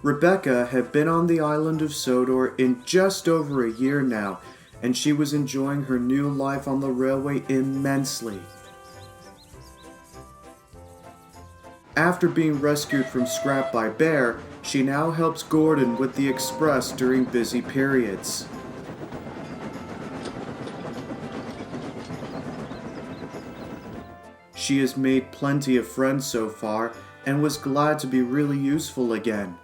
Rebecca had been on the island of Sodor in just over a year now, and she was enjoying her new life on the railway immensely. After being rescued from Scrap by Bear, she now helps Gordon with the express during busy periods. She has made plenty of friends so far and was glad to be really useful again.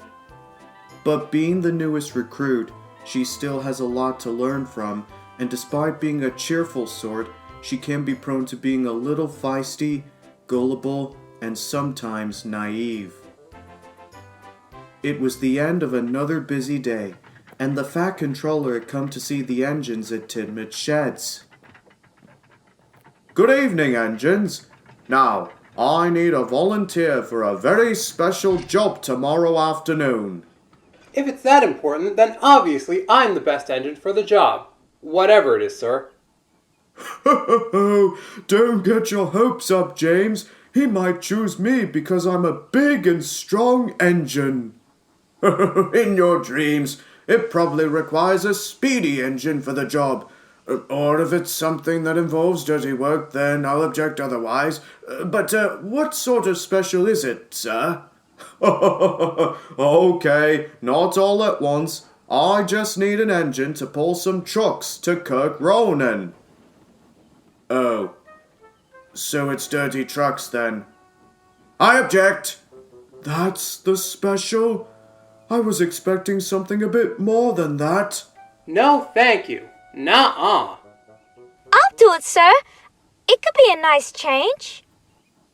But being the newest recruit, she still has a lot to learn from, and despite being a cheerful sort, she can be prone to being a little feisty, gullible, and sometimes naive. It was the end of another busy day, and the Fat Controller had come to see the engines at Tidmouth Sheds. Good evening, engines. Now, I need a volunteer for a very special job tomorrow afternoon. If it's that important, then obviously I'm the best engine for the job. Whatever it is, sir. Don't get your hopes up, James. He might choose me because I'm a big and strong engine. In your dreams, it probably requires a speedy engine for the job. Or if it's something that involves dirty work, then I'll object otherwise. But what sort of special is it, sir? Okay, not all at once. I just need an engine to pull some trucks to Kirk Ronan. Oh, so it's dirty trucks then. I object. That's the special? I was expecting something a bit more than that. No, thank you. Nuh-uh. I'll do it, sir. It could be a nice change.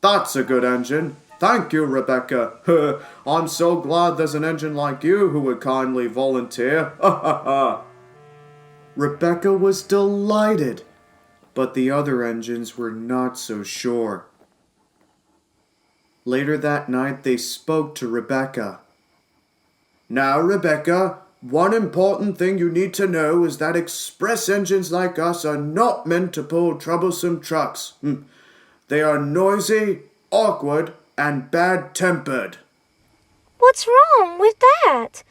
That's a good engine. Thank you, Rebecca. I'm so glad there's an engine like you who would kindly volunteer. Rebecca was delighted, but the other engines were not so sure. Later that night, they spoke to Rebecca. Now, Rebecca, one important thing you need to know is that express engines like us are not meant to pull troublesome trucks. They are noisy, awkward, and bad-tempered. What's wrong with that?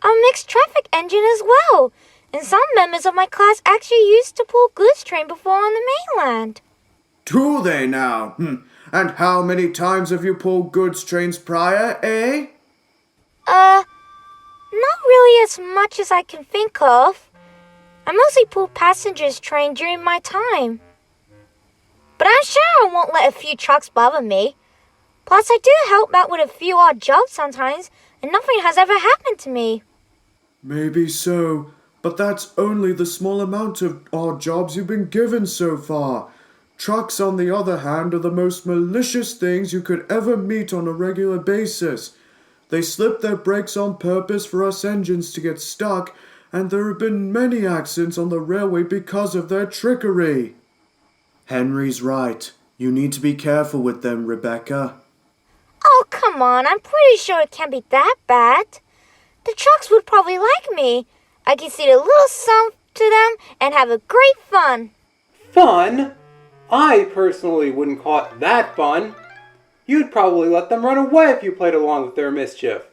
I'm a mixed traffic engine as well, and some members of my class actually used to pull goods train before on the mainland. Do they now? And how many times have you pulled goods trains prior, eh? Not really as much as I can think of. I mostly pulled passengers train during my time. But I'm sure I won't let a few trucks bother me. Plus, I do help out with a few odd jobs sometimes, and nothing has ever happened to me. Maybe so, but that's only the small amount of odd jobs you've been given so far. Trucks, on the other hand, are the most malicious things you could ever meet on a regular basis. They slip their brakes on purpose for us engines to get stuck, and there have been many accidents on the railway because of their trickery. Henry's right. You need to be careful with them, Rebecca. Oh, come on, I'm pretty sure it can't be that bad. The trucks would probably like me. I can see a little something to them and have a great fun. Fun? I personally wouldn't call it that fun. You'd probably let them run away if you played along with their mischief.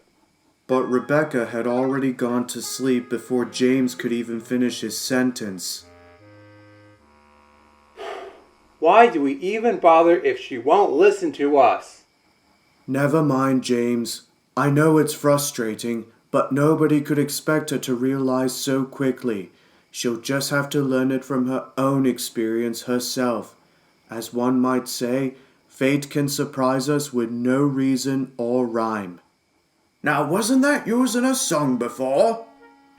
But Rebecca had already gone to sleep before James could even finish his sentence. Why do we even bother if she won't listen to us? Never mind, James. I know it's frustrating, but nobody could expect her to realize so quickly. She'll just have to learn it from her own experience herself. As one might say, fate can surprise us with no reason or rhyme. Now, wasn't that used in a song before?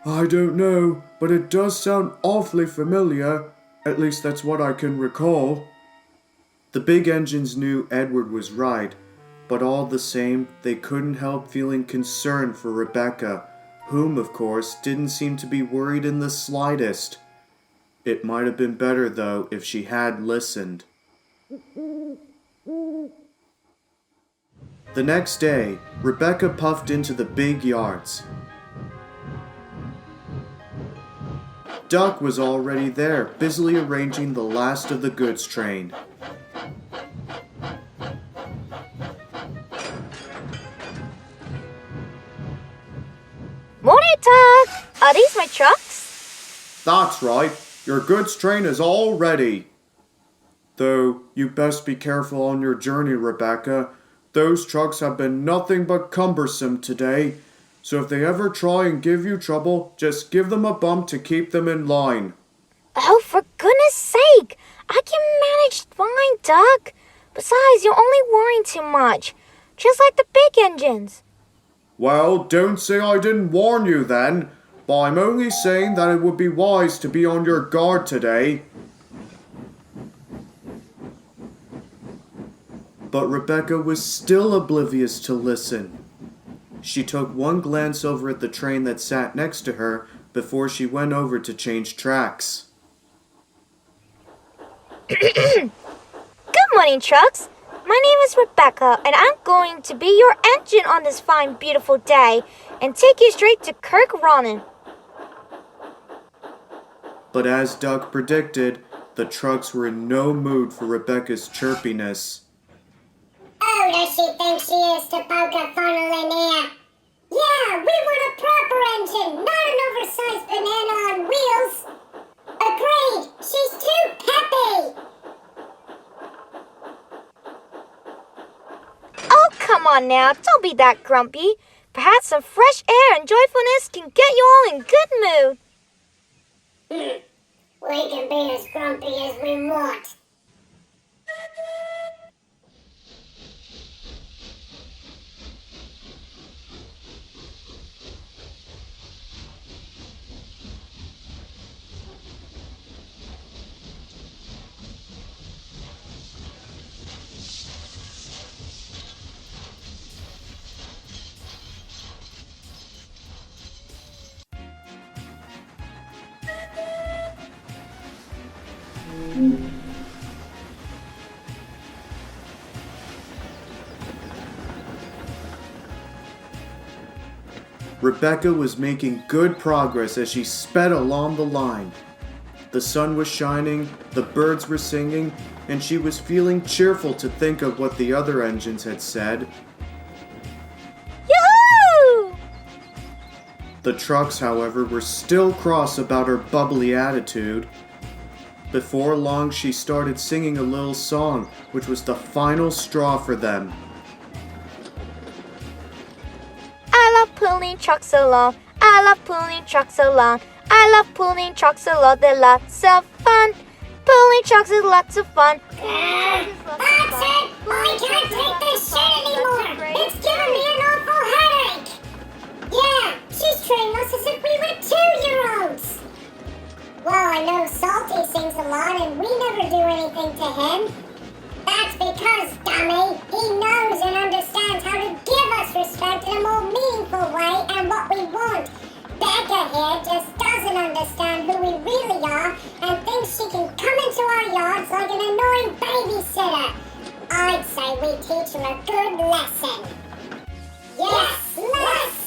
I don't know, but it does sound awfully familiar. At least that's what I can recall. The big engines knew Edward was right, but all the same, they couldn't help feeling concerned for Rebecca, whom, of course, didn't seem to be worried in the slightest. It might have been better, though, if she had listened. The next day, Rebecca puffed into the big yards. Duck was already there, busily arranging the last of the goods train. Hey, Doug! Are these my trucks? That's right. Your goods train is all ready. Though, you best be careful on your journey, Rebecca. Those trucks have been nothing but cumbersome today. So if they ever try and give you trouble, just give them a bump to keep them in line. Oh, for goodness sake! I can manage fine, Doug. Besides, you're only worrying too much. Just like the big engines. Well, don't say I didn't warn you then. But I'm only saying that it would be wise to be on your guard today. But Rebecca was still oblivious to listen. She took one glance over at the train that sat next to her before she went over to change tracks. Good morning, trucks. My name is Rebecca, and I'm going to be your engine on this fine, beautiful day and take you straight to Kirk Ronin. But as Doug predicted, the trucks were in no mood for Rebecca's chirpiness. Who does she think she is to poke a funnel in here? Yeah, we want a proper engine, not an oversized banana on wheels. Agreed, she's too peppy. Oh, come on now, don't be that grumpy. Perhaps some fresh air and joyfulness can get you all in good mood. We can be as grumpy as we want. Rebecca was making good progress as she sped along the line. The sun was shining, the birds were singing, and she was feeling cheerful to think of what the other engines had said. Yoo-hoo! The trucks, however, were still cross about her bubbly attitude. Before long, she started singing a little song, which was the final straw for them. I love pulling trucks along. I love pulling trucks along. I love pulling trucks along. They're lots of fun. Pulling trucks is lots of fun. That's it! I can't take this shit anymore! It's giving me an awful headache! Yeah, she's trained us as if we were 2-year-olds! Well, I know Salty sings a lot and we never do anything to him. That's because, dummy, he knows and understands how to give us respect in a more meaningful way and what we want. Becca here just doesn't understand who we really are and thinks she can come into our yards like an annoying babysitter. I'd say we teach her a good lesson. Yes, let's!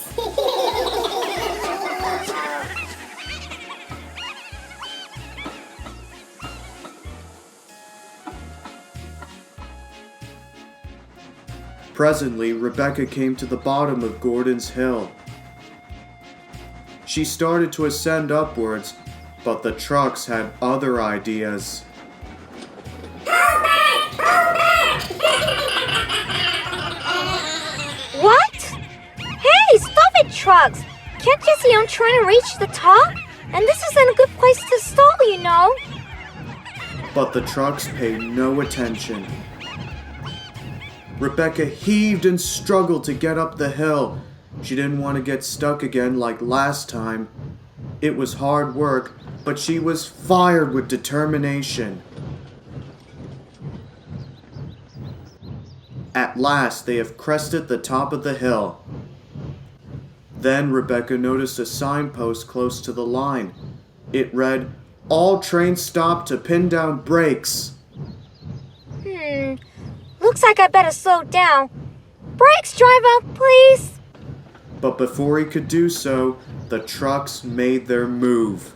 Presently, Rebecca came to the bottom of Gordon's Hill. She started to ascend upwards, but the trucks had other ideas. Hold back! Hold back! What? Hey, stop it, trucks! Can't you see I'm trying to reach the top? And this isn't a good place to stall, you know. But the trucks paid no attention. Rebecca heaved and struggled to get up the hill. She didn't want to get stuck again like last time. It was hard work, but she was fired with determination. At last, they have crested the top of the hill. Then Rebecca noticed a signpost close to the line. It read, "All trains stop to pin down brakes." Looks like I better slow down. Brakes, driver, please. But before he could do so, the trucks made their move.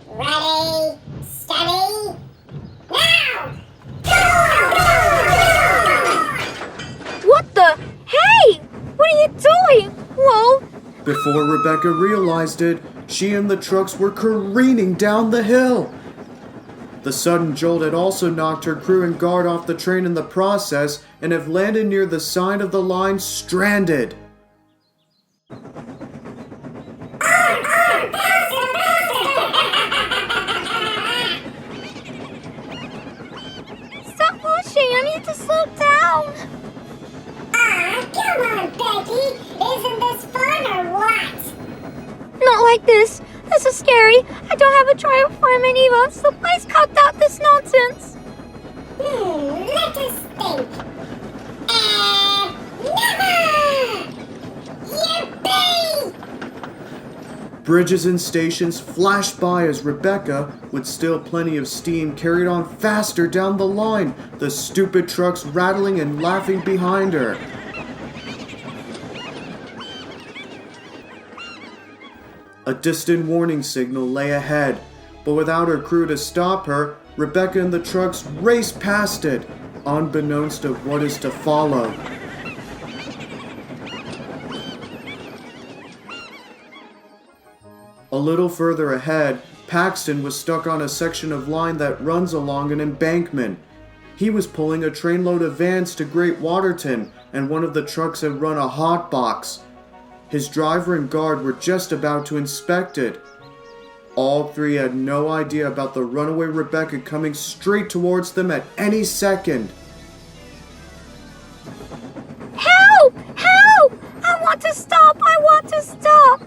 Ready, steady, now! Go! What the? Hey! What are you doing? Whoa! Before Rebecca realized it, she and the trucks were careening down the hill. The sudden jolt had also knocked her crew and guard off the train in the process and have landed near the side of the line stranded. Stop pushing, I need to slow down. Come on, Becky. Isn't this fun or what? Not like this. This is scary. I don't have a trial fireman Eva, so please cut out this nonsense. Let us think. Never! Yippee! Bridges and stations flashed by as Rebecca, with still plenty of steam, carried on faster down the line, the stupid trucks rattling and laughing behind her. A distant warning signal lay ahead, but without her crew to stop her, Rebecca and the trucks raced past it, unbeknownst of what is to follow. A little further ahead, Paxton was stuck on a section of line that runs along an embankment. He was pulling a trainload of vans to Great Waterton, and one of the trucks had run a hot box. His driver and guard were just about to inspect it. All three had no idea about the runaway Rebecca coming straight towards them at any second. Help! Help! I want to stop! I want to stop!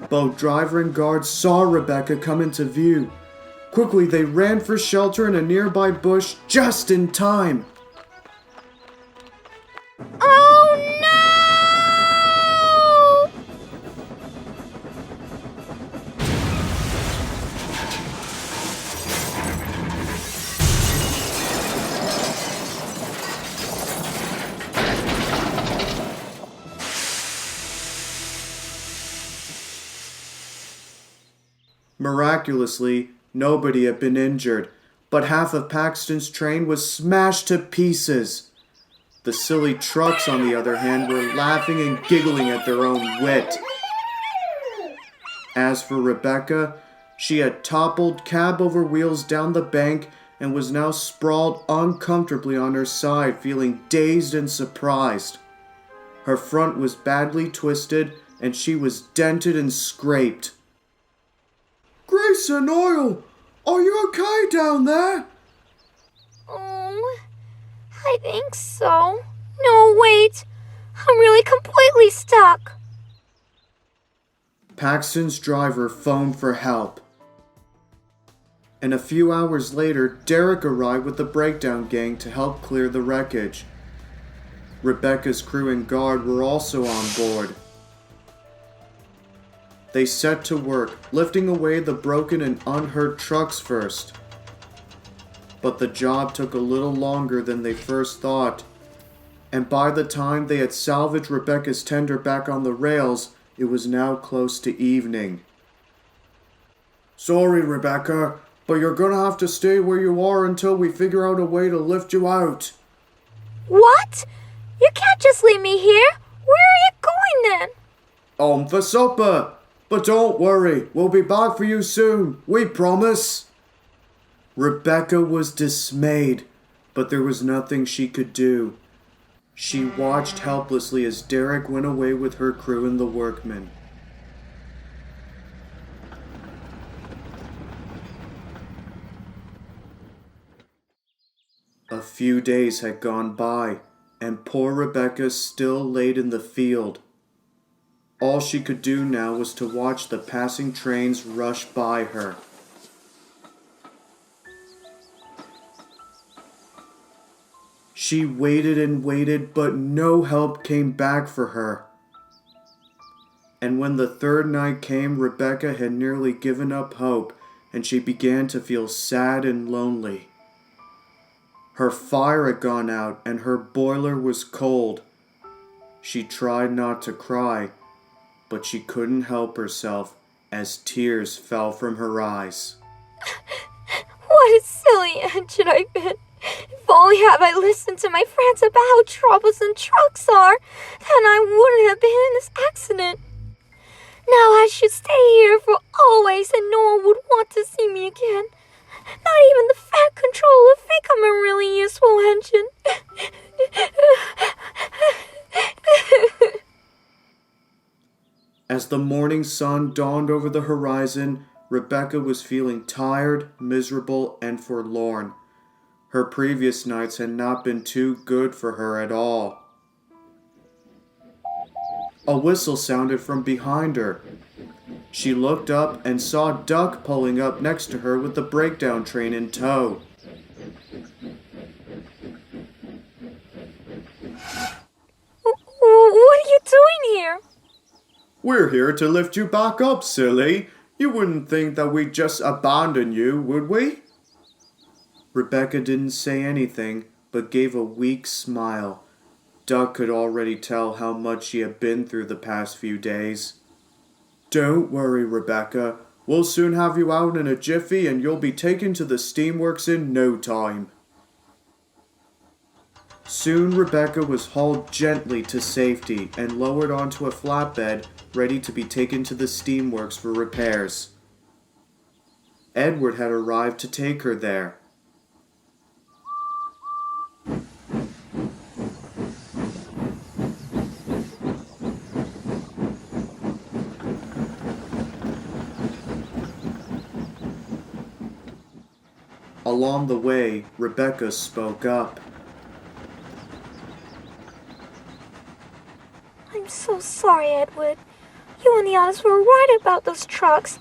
Both driver and guard saw Rebecca come into view. Quickly, they ran for shelter in a nearby bush just in time. Oh no! Miraculously, nobody had been injured, but half of Paxton's train was smashed to pieces. The silly trucks, on the other hand, were laughing and giggling at their own wit. As for Rebecca, she had toppled cab over wheels down the bank and was now sprawled uncomfortably on her side, feeling dazed and surprised. Her front was badly twisted and she was dented and scraped. "Grease and oil! Are you okay down there?" Oh, I think so. No, wait. I'm really completely stuck. Paxton's driver phoned for help. And a few hours later, Derek arrived with the breakdown gang to help clear the wreckage. Rebecca's crew and guard were also on board. They set to work, lifting away the broken and unhurt trucks first. But the job took a little longer than they first thought, and by the time they had salvaged Rebecca's tender back on the rails, it was now close to evening. "Sorry, Rebecca, but you're gonna have to stay where you are until we figure out a way to lift you out." What? You can't just leave me here. Where are you going then? For supper. But don't worry, we'll be back for you soon. We promise. Rebecca was dismayed, but there was nothing she could do. She watched helplessly as Derek went away with her crew and the workmen. A few days had gone by, and poor Rebecca still laid in the field. All she could do now was to watch the passing trains rush by her. She waited and waited, but no help came back for her. And when the third night came, Rebecca had nearly given up hope, and she began to feel sad and lonely. Her fire had gone out, and her boiler was cold. She tried not to cry, but she couldn't help herself as tears fell from her eyes. What a silly engine I've been. If only had I listened to my friends about how troublesome trucks are, then I wouldn't have been in this accident. Now I should stay here for always and no one would want to see me again. Not even the Fat Control would think I'm a really useful engine. As the morning sun dawned over the horizon, Rebecca was feeling tired, miserable, and forlorn. Her previous nights had not been too good for her at all. A whistle sounded from behind her. She looked up and saw Duck pulling up next to her with the breakdown train in tow. What are you doing here? We're here to lift you back up, silly. You wouldn't think that we'd just abandon you, would we? Rebecca didn't say anything, but gave a weak smile. Duck could already tell how much she had been through the past few days. Don't worry, Rebecca. We'll soon have you out in a jiffy and you'll be taken to the steamworks in no time. Soon Rebecca was hauled gently to safety and lowered onto a flatbed, ready to be taken to the steamworks for repairs. Edward had arrived to take her there. Along the way, Rebecca spoke up. I'm so sorry, Edward. You and the others were right about those trucks.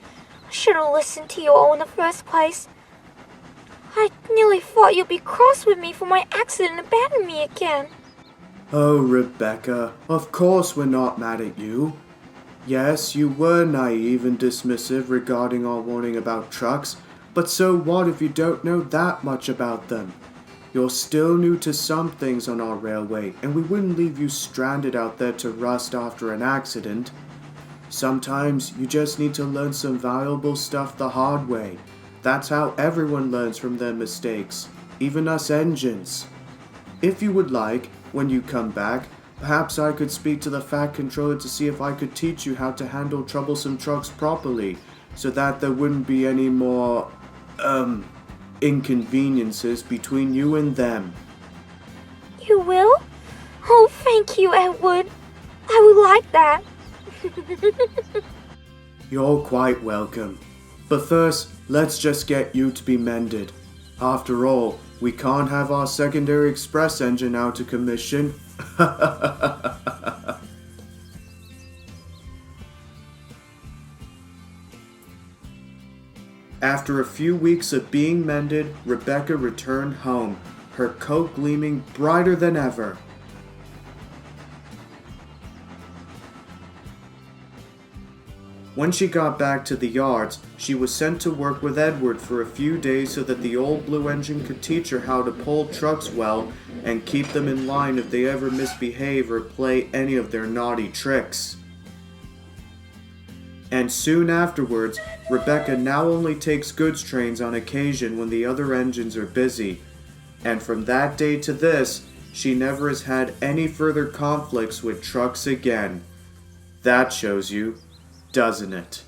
I should have listened to you all in the first place. I nearly thought you'd be cross with me for my accident and abandon me again. Oh, Rebecca, of course we're not mad at you. Yes, you were naive and dismissive regarding our warning about trucks, but so what if you don't know that much about them? You're still new to some things on our railway, and we wouldn't leave you stranded out there to rust after an accident. Sometimes you just need to learn some valuable stuff the hard way. That's how everyone learns from their mistakes, even us engines. If you would like, when you come back, perhaps I could speak to the Fat Controller to see if I could teach you how to handle troublesome trucks properly, so that there wouldn't be any more, inconveniences between you and them. You will? Oh, thank you, Edward. I would like that. You're quite welcome. But first, let's just get you to be mended. After all, we can't have our secondary express engine out of commission. After a few weeks of being mended, Rebecca returned home, her coat gleaming brighter than ever. When she got back to the yards, she was sent to work with Edward for a few days so that the old blue engine could teach her how to pull trucks well and keep them in line if they ever misbehave or play any of their naughty tricks. And soon afterwards, Rebecca now only takes goods trains on occasion when the other engines are busy. And from that day to this, she never has had any further conflicts with trucks again. That shows you, doesn't it?